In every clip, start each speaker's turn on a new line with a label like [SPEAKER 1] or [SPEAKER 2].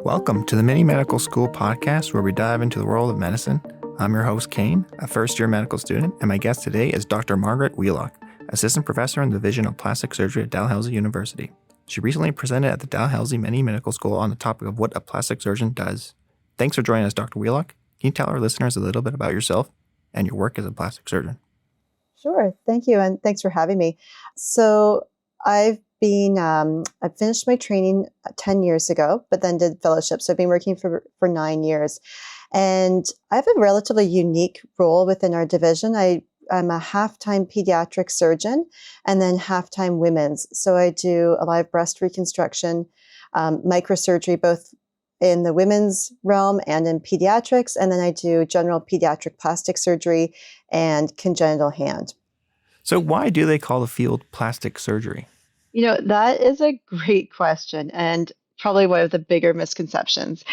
[SPEAKER 1] Welcome to the Mini Medical School podcast, where we dive into the world of medicine. I'm your host, Kane, a first-year medical student, and my guest today is Dr. Margaret Wheelock, Assistant Professor in the Division of Plastic Surgery at Dalhousie University. She recently presented at the Dalhousie Mini Medical School on the topic of what a plastic surgeon does. Thanks for joining us, Dr. Wheelock. Can you tell our listeners a little bit about yourself and your work as a plastic surgeon?
[SPEAKER 2] Sure. Thank you. And thanks for having me. So I finished my training 10 years ago, but then did fellowship. So I've been working for 9 years. And I have a relatively unique role within our division. I'm a half-time pediatric surgeon and then half-time women's. So I do a lot of breast reconstruction, microsurgery, both in the women's realm and in pediatrics. And then I do general pediatric plastic surgery and congenital hand.
[SPEAKER 1] So why do they call the field plastic surgery?
[SPEAKER 2] That is a great question and probably one of the bigger misconceptions.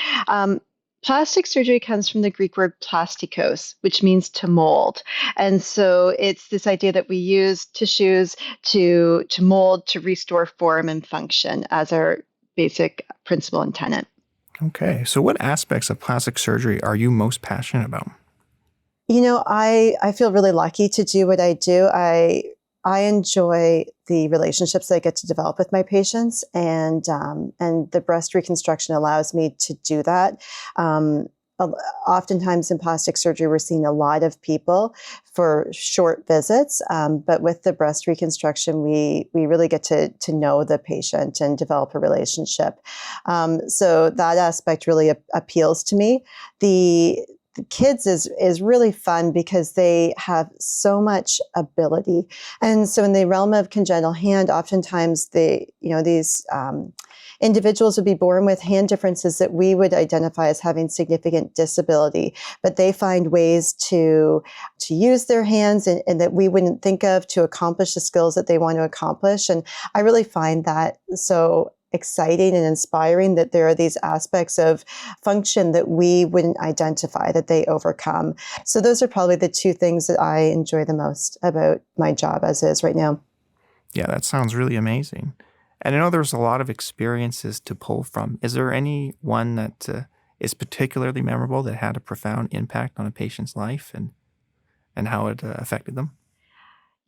[SPEAKER 2] Plastic surgery comes from the Greek word plastikos, which means to mold. And so it's this idea that we use tissues to mold, to restore form and function as our basic principle and tenet.
[SPEAKER 1] Okay, so what aspects of plastic surgery are you most passionate about?
[SPEAKER 2] I feel really lucky to do what I do. I enjoy the relationships that I get to develop with my patients, and the breast reconstruction allows me to do that. Oftentimes in plastic surgery, we're seeing a lot of people for short visits, but with the breast reconstruction, we really get to know the patient and develop a relationship. So that aspect really appeals to me. The kids is really fun because they have so much ability. And so in the realm of congenital hand, oftentimes these individuals would be born with hand differences that we would identify as having significant disability, but they find ways to use their hands and that we wouldn't think of to accomplish the skills that they want to accomplish. And I really find that so exciting and inspiring that there are these aspects of function that we wouldn't identify that they overcome. So those are probably the two things that I enjoy the most about my job as is right now.
[SPEAKER 1] Yeah, that sounds really amazing. And I know there's a lot of experiences to pull from. Is there any one that is particularly memorable that had a profound impact on a patient's life and how it affected them?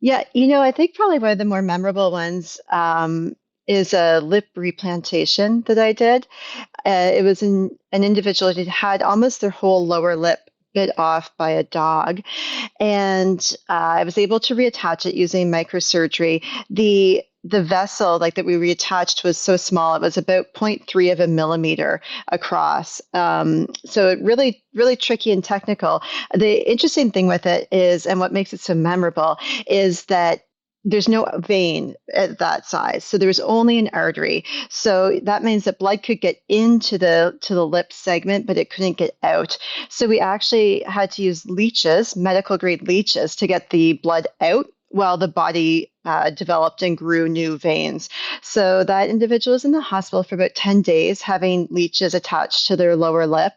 [SPEAKER 2] Yeah, I think probably one of the more memorable ones is a lip replantation that I did. It was an individual that had almost their whole lower lip bit off by a dog. And I was able to reattach it using microsurgery. The vessel that we reattached was so small, it was about 0.3 of a millimeter across. So it really, really tricky and technical. The interesting thing with it is, and what makes it so memorable, is that there's no vein at that size. So there was only an artery. So that means that blood could get into the lip segment, but it couldn't get out. So we actually had to use leeches, medical grade leeches, to get the blood out while the body developed and grew new veins. So that individual was in the hospital for about 10 days having leeches attached to their lower lip.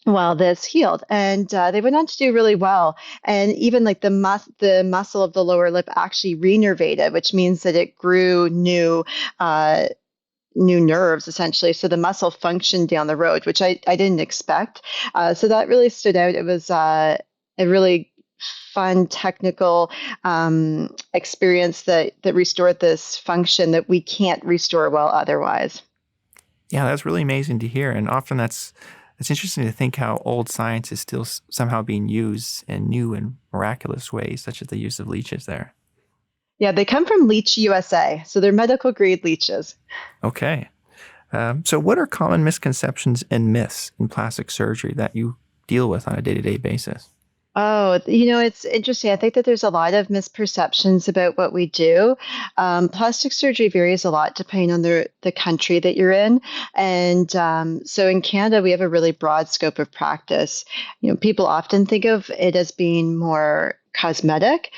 [SPEAKER 2] While this healed, and they went on to do really well. And even the muscle of the lower lip actually renervated, which means that it grew new nerves essentially. So the muscle functioned down the road, which I didn't expect. So that really stood out. It was a really fun technical experience that restored this function that we can't restore well otherwise.
[SPEAKER 1] Yeah, that's really amazing to hear. And often it's interesting to think how old science is still somehow being used in new and miraculous ways, such as the use of leeches there.
[SPEAKER 2] Yeah, they come from Leech USA, so they're medical grade leeches.
[SPEAKER 1] Okay. So what are common misconceptions and myths in plastic surgery that you deal with on a day-to-day basis?
[SPEAKER 2] Oh, it's interesting. I think that there's a lot of misperceptions about what we do. Plastic surgery varies a lot depending on the country that you're in. And so in Canada, we have a really broad scope of practice. People often think of it as being more cosmetic.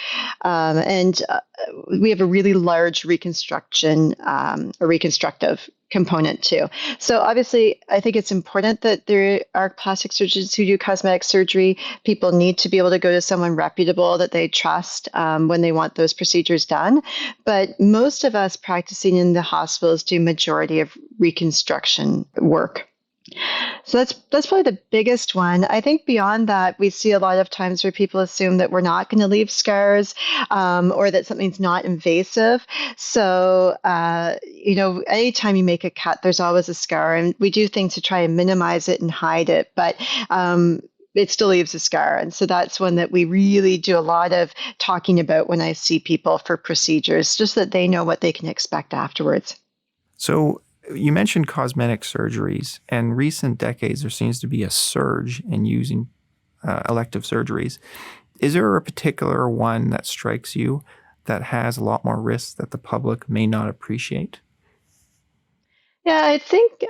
[SPEAKER 2] And we have a really large reconstruction or reconstructive component too. So obviously, I think it's important that there are plastic surgeons who do cosmetic surgery. People need to be able to go to someone reputable that they trust when they want those procedures done. But most of us practicing in the hospitals do majority of reconstruction work. So that's probably the biggest one. I think beyond that, we see a lot of times where people assume that we're not going to leave scars or that something's not invasive. So, anytime you make a cut, there's always a scar. And we do things to try and minimize it and hide it. But it still leaves a scar. And so that's one that we really do a lot of talking about when I see people for procedures, just that they know what they can expect afterwards.
[SPEAKER 1] So you mentioned cosmetic surgeries, and recent decades there seems to be a surge in using elective surgeries. Is there a particular one that strikes you that has a lot more risks that the public may not appreciate?
[SPEAKER 2] Yeah, I think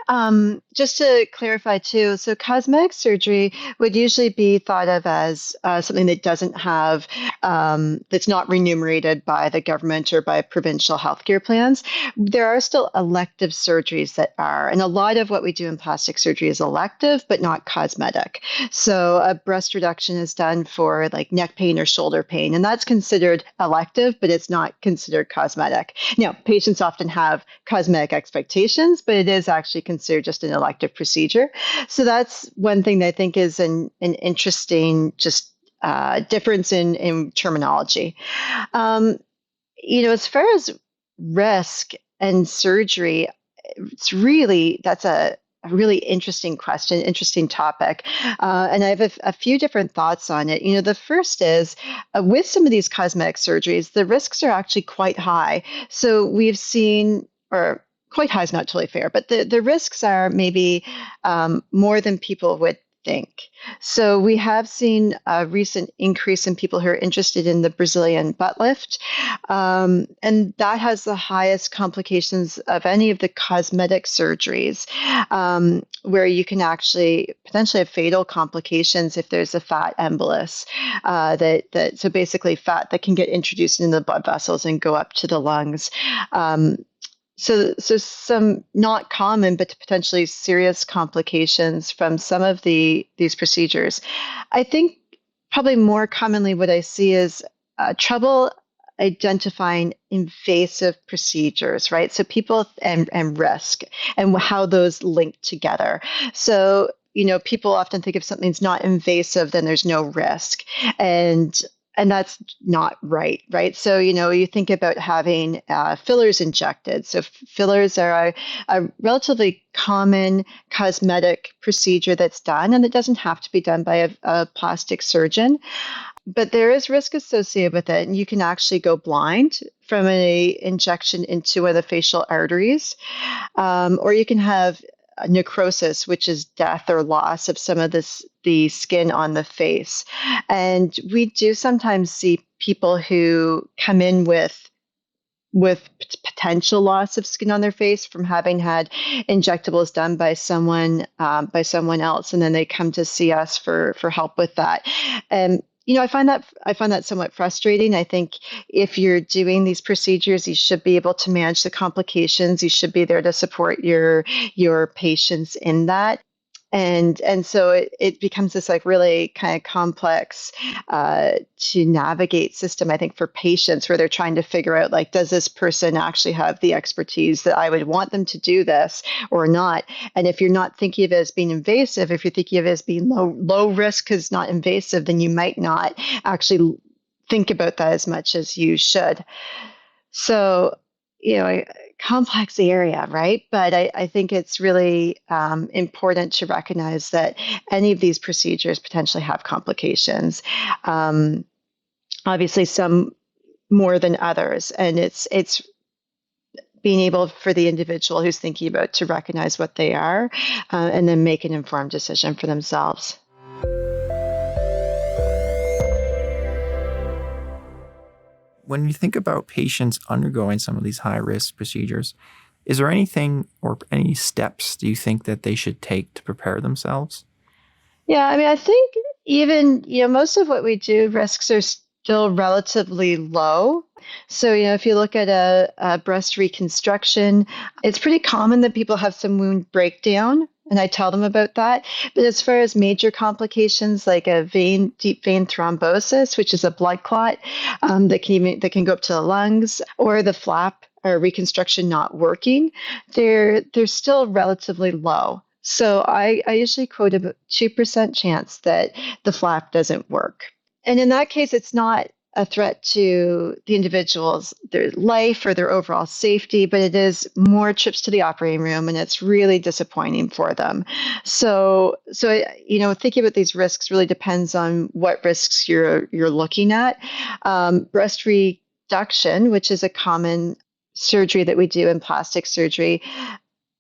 [SPEAKER 2] just to clarify too, so cosmetic surgery would usually be thought of as something that doesn't have, that's not remunerated by the government or by provincial healthcare plans. There are still elective surgeries that are, and a lot of what we do in plastic surgery is elective, but not cosmetic. So a breast reduction is done for like neck pain or shoulder pain, and that's considered elective, but it's not considered cosmetic. Now, patients often have cosmetic expectations, but it is actually considered just an elective procedure. So that's one thing that I think is an interesting just difference in terminology. As far as risk and surgery, that's a really interesting question, interesting topic. And I have a few different thoughts on it. The first is with some of these cosmetic surgeries, the risks are actually quite high. So we've seen, or quite high is not totally fair, but the risks are maybe more than people would think. So we have seen a recent increase in people who are interested in the Brazilian butt lift. And that has the highest complications of any of the cosmetic surgeries, where you can actually potentially have fatal complications if there's a fat embolus, so basically fat that can get introduced into the blood vessels and go up to the lungs. So some not common, but potentially serious complications from some of these procedures. I think probably more commonly what I see is trouble identifying invasive procedures, right? So people and risk and how those link together. So, people often think if something's not invasive, then there's no risk. And that's not right, right? So, you think about having fillers injected. So fillers are a relatively common cosmetic procedure that's done, and it doesn't have to be done by a plastic surgeon. But there is risk associated with it, and you can actually go blind from an injection into one of the facial arteries, or you can have necrosis, which is death or loss of some of the skin on the face. And we do sometimes see people who come in with potential loss of skin on their face from having had injectables done by someone else, and then they come to see us for help with that. And I find that somewhat frustrating. I think if you're doing these procedures, you should be able to manage the complications. You should be there to support your patients in that. And so it becomes this like really kind of complex to navigate system, I think, for patients where they're trying to figure out, like, does this person actually have the expertise that I would want them to do this or not? And if you're not thinking of it as being invasive, if you're thinking of it as being low risk because not invasive, then you might not actually think about that as much as you should. So, complex area, right? But I think it's really important to recognize that any of these procedures potentially have complications. Obviously, some more than others, and it's being able for the individual who's thinking about to recognize what they are, and then make an informed decision for themselves.
[SPEAKER 1] When you think about patients undergoing some of these high-risk procedures, is there anything or any steps do you think that they should take to prepare themselves?
[SPEAKER 2] Yeah, I mean, I think even, most of what we do, risks are still relatively low. So, if you look at a breast reconstruction, it's pretty common that people have some wound breakdown, and I tell them about that. But as far as major complications like a deep vein thrombosis, which is a blood clot that can go up to the lungs, or the flap or reconstruction not working, they're still relatively low. So I usually quote a 2% chance that the flap doesn't work. And in that case, it's not a threat to the individual's their life or their overall safety, but it is more trips to the operating room, and it's really disappointing for them. So thinking about these risks really depends on what risks you're looking at. Breast reduction, which is a common surgery that we do in plastic surgery,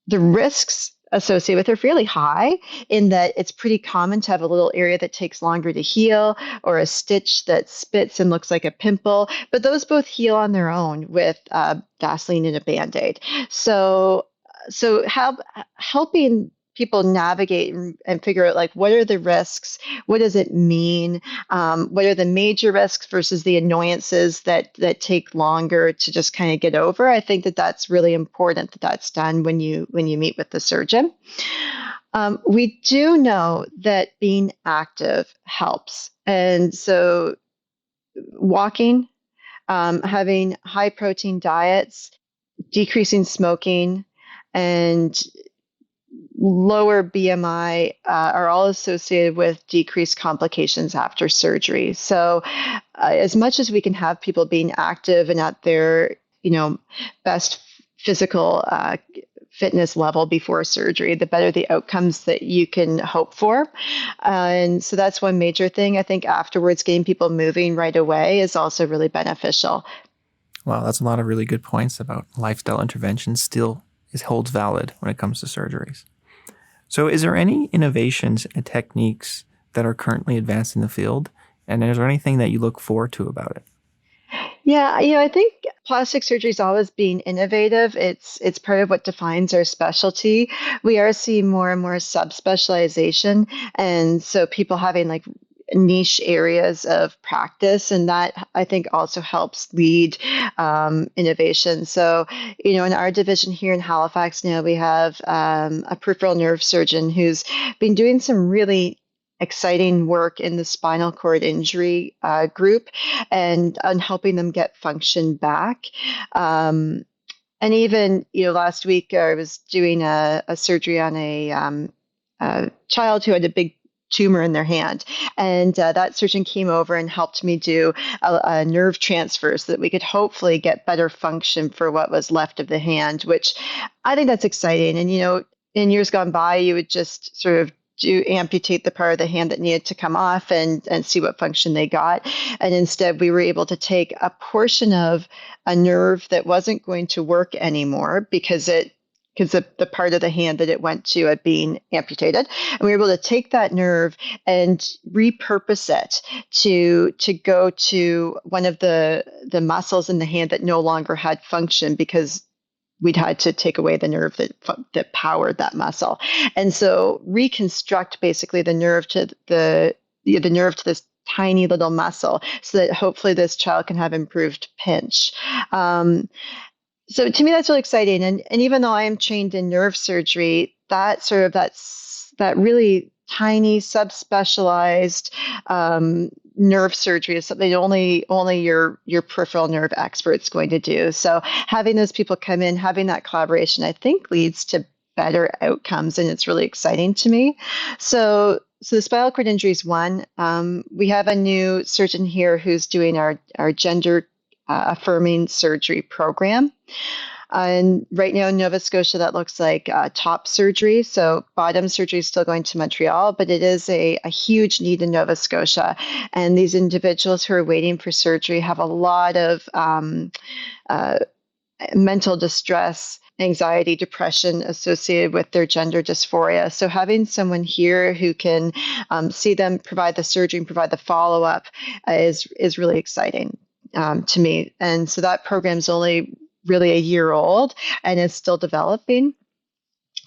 [SPEAKER 2] the risks associated with are fairly high in that it's pretty common to have a little area that takes longer to heal or a stitch that spits and looks like a pimple, but those both heal on their own with Vaseline and a Band-Aid. So helping people navigate and figure out like what are the risks, what does it mean, what are the major risks versus the annoyances that take longer to just kind of get over. I think that that's really important that that's done when you meet with the surgeon. We do know that being active helps, and so walking, having high protein diets, decreasing smoking, and lower BMI are all associated with decreased complications after surgery. So, as much as we can have people being active and at their, best physical fitness level before surgery, the better the outcomes that you can hope for. And so that's one major thing. I think afterwards, getting people moving right away is also really beneficial.
[SPEAKER 1] Wow, that's a lot of really good points about lifestyle interventions still holds valid when it comes to surgeries. So is there any innovations and techniques that are currently advanced in the field? And is there anything that you look forward to about it?
[SPEAKER 2] Yeah, I think plastic surgery is always being innovative. It's part of what defines our specialty. We are seeing more and more subspecialization, and so people having like niche areas of practice, and that I think also helps lead innovation. So, in our division here in Halifax now, we have a peripheral nerve surgeon who's been doing some really exciting work in the spinal cord injury group and on helping them get function back. And even, last week I was doing a surgery on a child who had a big tumor in their hand. And that surgeon came over and helped me do a nerve transfer so that we could hopefully get better function for what was left of the hand, which I think that's exciting. And, in years gone by, you would just sort of amputate the part of the hand that needed to come off and see what function they got. And instead, we were able to take a portion of a nerve that wasn't going to work anymore because the part of the hand that it went to had been amputated. And we were able to take that nerve and repurpose it to go to one of the muscles in the hand that no longer had function because we'd had to take away the nerve that powered that muscle. And so reconstruct basically the nerve to the nerve to this tiny little muscle so that hopefully this child can have improved pinch. So to me, that's really exciting. And even though I am trained in nerve surgery, that really tiny subspecialized nerve surgery is something only your peripheral nerve expert's going to do. So having those people come in, having that collaboration, I think leads to better outcomes, and it's really exciting to me. So the spinal cord injury is one. We have a new surgeon here who's doing our gender affirming surgery program. And right now in Nova Scotia, that looks like top surgery. So bottom surgery is still going to Montreal, but it is a huge need in Nova Scotia. And these individuals who are waiting for surgery have a lot of mental distress, anxiety, depression associated with their gender dysphoria. So having someone here who can see them, provide the surgery, and provide the follow-up is really exciting to me. And so that program is only really a year old and is still developing,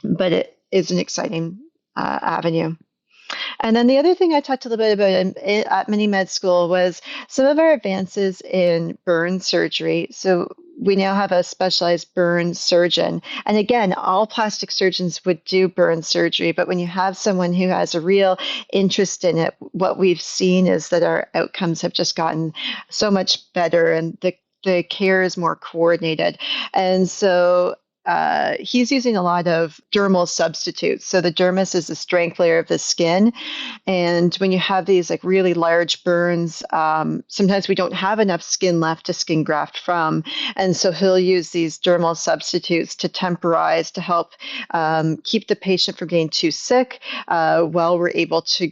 [SPEAKER 2] but it is an exciting avenue. And then the other thing I talked a little bit about at mini med school was some of our advances in burn surgery. So we now have a specialized burn surgeon. And again, all plastic surgeons would do burn surgery, but when you have someone who has a real interest in it, what we've seen is that our outcomes have just gotten so much better and the care is more coordinated. And so he's using a lot of dermal substitutes. So the dermis is the strength layer of the skin. And when you have these like really large burns, sometimes we don't have enough skin left to skin graft from. And so he'll use these dermal substitutes to temporize to help keep the patient from getting too sick while we're able to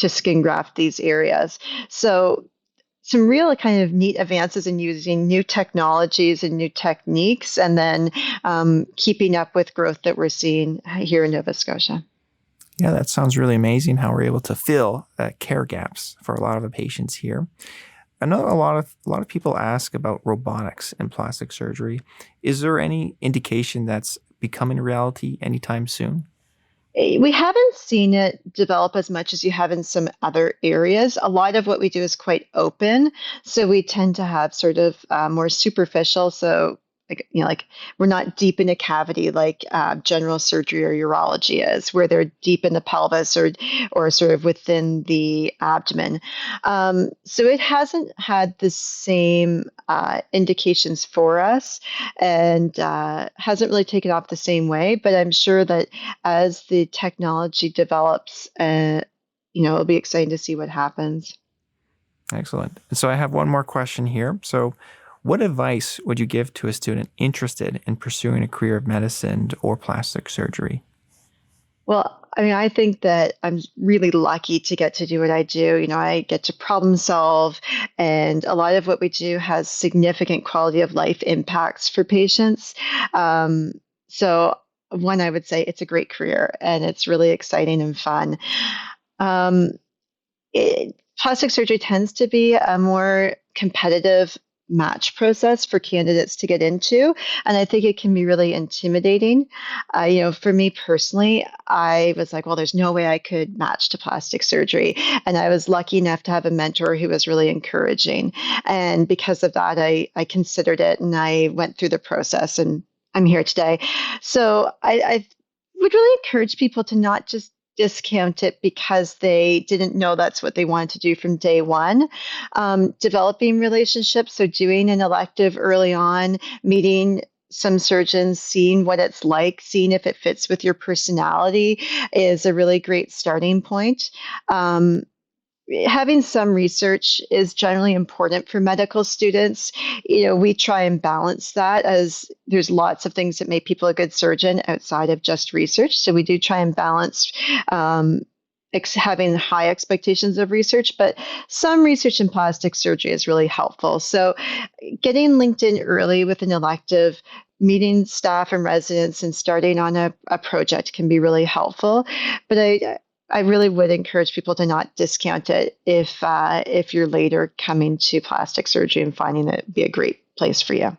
[SPEAKER 2] skin graft these areas. So some real kind of neat advances in using new technologies and new techniques, and then keeping up with growth that we're seeing here in Nova Scotia.
[SPEAKER 1] Yeah, that sounds really amazing how we're able to fill care gaps for a lot of the patients here. I know a lot of people ask about robotics in plastic surgery. Is there any indication that's becoming a reality anytime soon?
[SPEAKER 2] We haven't seen it develop as much as you have in some other areas. A lot of what we do is quite open, so we tend to have sort of more superficial. So, like we're not deep in a cavity like general surgery or urology is, where they're deep in the pelvis or sort of within the abdomen. So it hasn't had the same indications for us, and hasn't really taken off the same way. But I'm sure that as the technology develops, it'll be exciting to see what happens.
[SPEAKER 1] Excellent. So I have one more question here. So what advice would you give to a student interested in pursuing a career of medicine or plastic surgery?
[SPEAKER 2] Well, I mean, I think that I'm really lucky to get to do what I do. I get to problem solve, and a lot of what we do has significant quality of life impacts for patients. So, one, I would say it's a great career, and it's really exciting and fun. Um, Plastic surgery tends to be a more competitive match process for candidates to get into, and I think it can be really intimidating. For me personally, I was like, well, there's no way I could match to plastic surgery, and I was lucky enough to have a mentor who was really encouraging, and because of that, I considered it and I went through the process, and I'm here today. So I would really encourage people to not just discount it because they didn't know that's what they wanted to do from day one. Developing relationships, so doing an elective early on, meeting some surgeons, seeing what it's like, seeing if it fits with your personality is a really great starting point. Having some research is generally important for medical students. We try and balance that, as there's lots of things that make people a good surgeon outside of just research. So we do try and balance having high expectations of research, but some research in plastic surgery is really helpful. So getting linked in early with an elective, meeting staff and residents, and starting on a project can be really helpful. But I really would encourage people to not discount it if you're later coming to plastic surgery and finding it be a great place for you.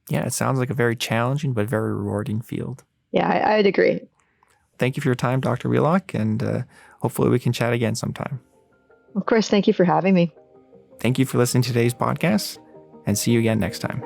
[SPEAKER 1] Yeah, it sounds like a very challenging but very rewarding field.
[SPEAKER 2] Yeah, I'd agree.
[SPEAKER 1] Thank you for your time, Dr. Wheelock, and hopefully we can chat again sometime.
[SPEAKER 2] Of course, thank you for having me.
[SPEAKER 1] Thank you for listening to today's podcast, and see you again next time.